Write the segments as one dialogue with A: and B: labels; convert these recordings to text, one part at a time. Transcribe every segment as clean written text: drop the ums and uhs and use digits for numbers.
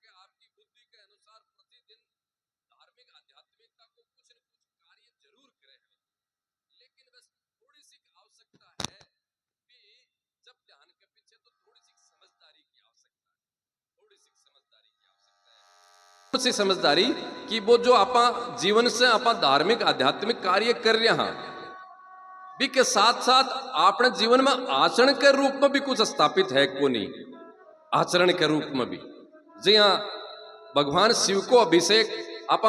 A: कि आपकी बुद्धि के अनुसार प्रतिदिन धार्मिक आध्यात्मिकता को कुछ न कुछ कार्य जरूर करें हम, लेकिन बस थोड़ी सी आवश्यकता है कि जब ध्यान के पीछे तो थोड़ी सी समझदारी की आवश्यकता है, थोड़ी सी समझदारी की आवश्यकता है, थोड़ी सी समझदारी कि वो जो आपा जीवन से आपा धार्मिक आध्यात्मिक कार्य कर रहे हैं भी के साथ साथ आपने जीवन में आचरण के रूप में भी कुछ स्थापित है को नहीं, आचरण के रूप में भी जी हाँ भगवान शिव को अभिषेक आप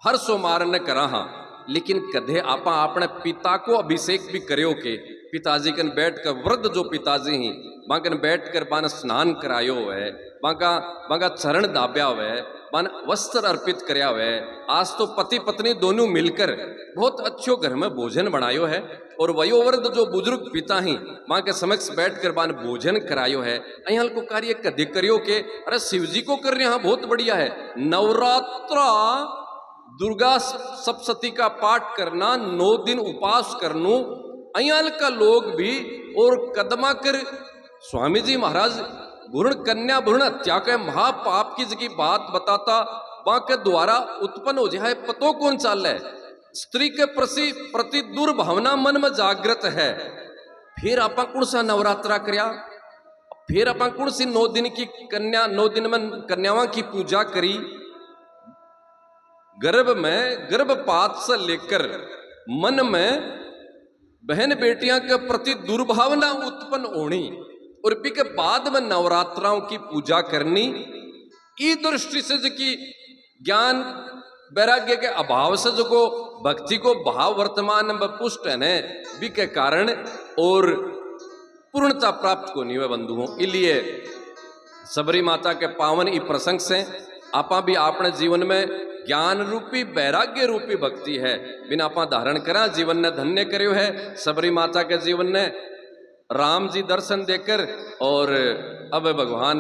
A: हर सोमवार ने करा हाँ, लेकिन कदे आप अपने पिता को अभिषेक भी करो के पिताजी कन बैठ कर वृद्ध जो पिताजी ही बाकन बैठ कर बान स्नान करायो है, बाका बाका चरण दाब्या है, बान वस्त्र अर्पित कराया है। आज तो पति पत्नी दोनों मिलकर बहुत अच्छो घर में भोजन बनायो है और वयोवृद्ध जो बुजुर्ग पिता ही मां के समक्ष बैठकर बान भोजन करायो है। अहियाल को कार्य कदे करियो के अरे शिव जी को कर रहे हैं, बहुत बढ़िया है। नवरात्रा दुर्गा सप्तशती का पाठ करना, 9 दिन उपास करनो अयाल का लोग भी और कदमा कर स्वामी जी महाराज भ्रूण कन्या भ्रूण हत्या के महापाप की जगह बात बताता वहां के द्वारा उत्पन्न हो जाए पतो कौन चाल है, स्त्री के प्रति दुर्भावना मन में जागृत है। फिर आप कौन सा नवरात्रा करया, फिर आप कौन सी 9 दिन की कन्या 9 दिन में कन्याओं की पूजा करी, गर्भ में गर्भपात से लेकर मन में बहन बेटियां के प्रति दुर्भावना उत्पन्न होनी और भी के बाद में नवरात्राओं की पूजा करनी, ई दृष्टि से जो कि ज्ञान वैराग्य के अभाव से जो को भक्ति को भाव वर्तमान में पुष्ट है भी के कारण और पूर्णता प्राप्त को नहीं हुए बंधुओं। इसलिए सबरी माता के पावन ई प्रसंग से आपा भी अपने जीवन में ज्ञान रूपी वैराग्य रूपी भक्ति है बिना आपा धारण करा जीवन ने धन्य करो है। सबरी माता के जीवन ने राम जी दर्शन देकर और अब भगवान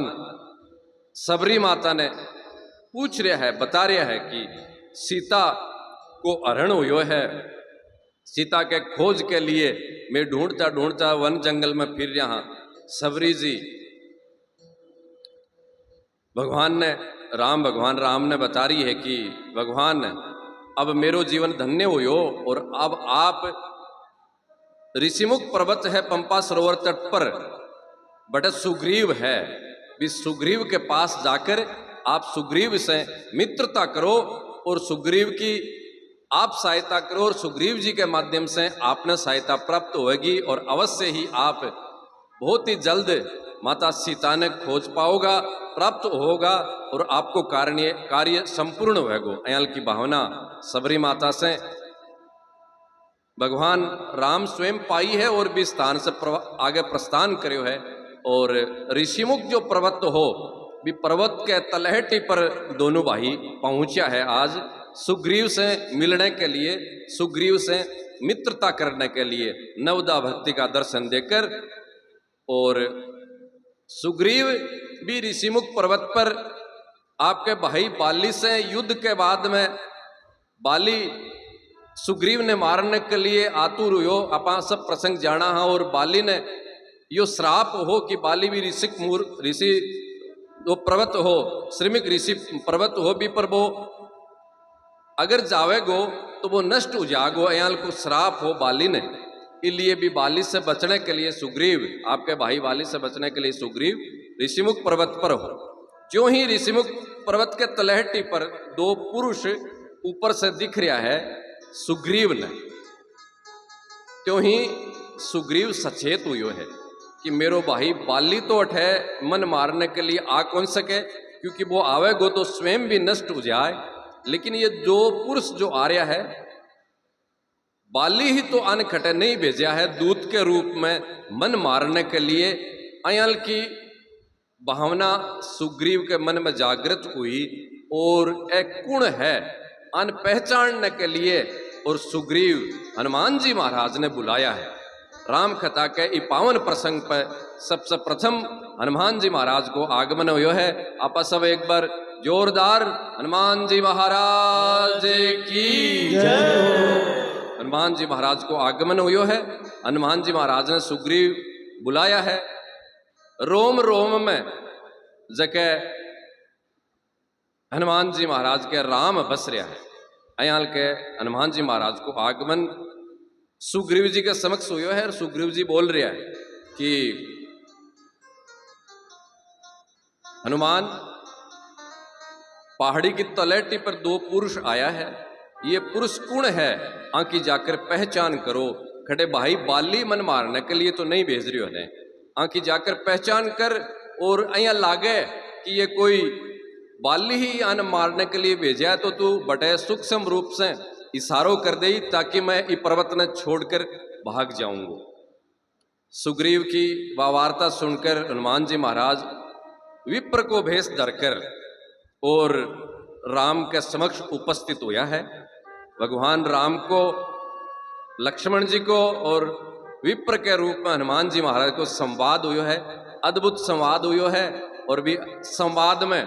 A: सबरी माता ने पूछ रहा है, बता रहा है कि सीता को हरण हुयो है, सीता के खोज के लिए मैं ढूंढता ढूंढता वन जंगल में फिर रहा। सबरी जी भगवान राम ने बता रही है कि भगवान अब मेरो जीवन धन्य हुयो और अब आप ऋषिमुख पर्वत है पंपा सरोवर तट पर बड़े सुग्रीव है, इस सुग्रीव के पास जाकर आप सुग्रीव से मित्रता करो और सुग्रीव की आप सहायता करो और सुग्रीव जी के माध्यम से आपने सहायता प्राप्त होगी और अवश्य ही आप बहुत ही जल्द माता सीता ने खोज पाओगा, प्राप्त होगा और आपको कार्य संपूर्ण होगा। अयाल की भावना सबरी माता से भगवान राम स्वयं पाई है और भी स्थान से आगे प्रस्थान करो है और ऋषिमुख जो पर्वत हो भी पर्वत के तलहटी पर दोनों भाई पहुंचा है आज सुग्रीव से मिलने के लिए, सुग्रीव से मित्रता करने के लिए नवदा भक्ति का दर्शन देकर। और सुग्रीव भी ऋषिमुख पर्वत पर आपके भाई बाली से युद्ध के बाद में बाली सुग्रीव ने मारने के लिए आतुर हुयो, आपा सब प्रसंग जाना है और बाली ने यो श्राप हो कि बाली भी ऋषि जो पर्वत हो श्रीमिक ऋषि पर्वत हो भी पर वो अगर जावेगो तो वो नष्ट हो जाएगो, अयाल को श्राप हो बाली ने। इसलिए भी बाली से बचने के लिए सुग्रीव, आपके भाई बाली से बचने के लिए सुग्रीव ऋषिमुख पर्वत पर हो। जो ही ऋषिमुख पर्वत के तलहटी पर 2 पुरुष ऊपर से दिख रहा है सुग्रीव ने, त्यों ही सुग्रीव सचेत हुयो है कि मेरो भाई बाली तो अठे मन मारने के लिए आ कौन सके, क्योंकि वो आवेगो तो स्वयं भी नष्ट हो जाए। लेकिन ये 2 पुरुष जो आ रहा है बाली ही तो अन खटे नहीं भेजा है दूत के रूप में मन मारने के लिए। अयाल की भावना सुग्रीव के मन में जागृत हुई और एक गुण है अन पहचानने के लिए और सुग्रीव हनुमान जी महाराज ने बुलाया है। राम कथा के इस पावन प्रसंग पर सबसे प्रथम हनुमान जी महाराज को आगमन हुयो है। आप सब एक बार जोरदार हनुमान जी महाराज की जय। हनुमान जी महाराज को आगमन हुयो है। हनुमान जी महाराज ने सुग्रीव बुलाया है। रोम रोम में जके हनुमान जी महाराज के राम बस रहा है। अयाल के हनुमान जी महाराज को आगमन सुग्रीव जी के समक्ष हुयो है और सुग्रीव जी बोल रहा है कि हनुमान, पहाड़ी की तलहटी पर दो पुरुष आया है, ये पुरुष कौन है आंकी जाकर पहचान करो। खड़े भाई बाली मन मारने के लिए तो नहीं भेज रही हो ने, आंकी जाकर पहचान कर और अया लागे कि ये कोई बाली ही अन मारने के लिए भेजा है तो तू बड़े सूक्ष्म रूप से इशारों कर दे ताकि मैं इस पर्वत ने छोड़कर भाग जाऊंगा। सुग्रीव की वह वार्ता सुनकर हनुमान जी महाराज विप्र को भेष धरकर और राम के समक्ष उपस्थित हुआ है। भगवान राम को, लक्ष्मण जी को और विप्र के रूप में हनुमान जी महाराज को संवाद हुआ है। अद्भुत संवाद हुआ है और भी संवाद में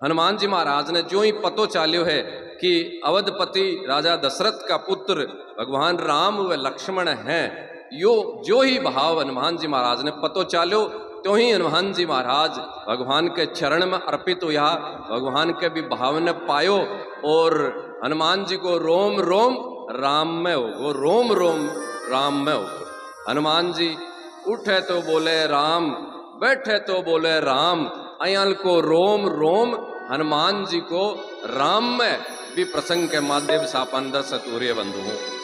A: हनुमान जी महाराज ने जो ही पतो चाल्यो है कि अवधपति राजा दशरथ का पुत्र भगवान राम व लक्ष्मण हैं, यो जो ही भाव हनुमान जी महाराज ने पतो चाल्यो तो ही हनुमान जी महाराज भगवान के चरण में अर्पित हुआ, भगवान के भी भाव ने पायो और हनुमान जी को रोम रोम राम में हो, वो रोम रोम राम में हो। हनुमान जी उठे तो बोले राम, बैठे तो बोले राम, अयाल को रोम रोम हनुमान जी को राम में भी प्रसंग के माध्यम से अपन दर्शतूर्य बंधु हूं।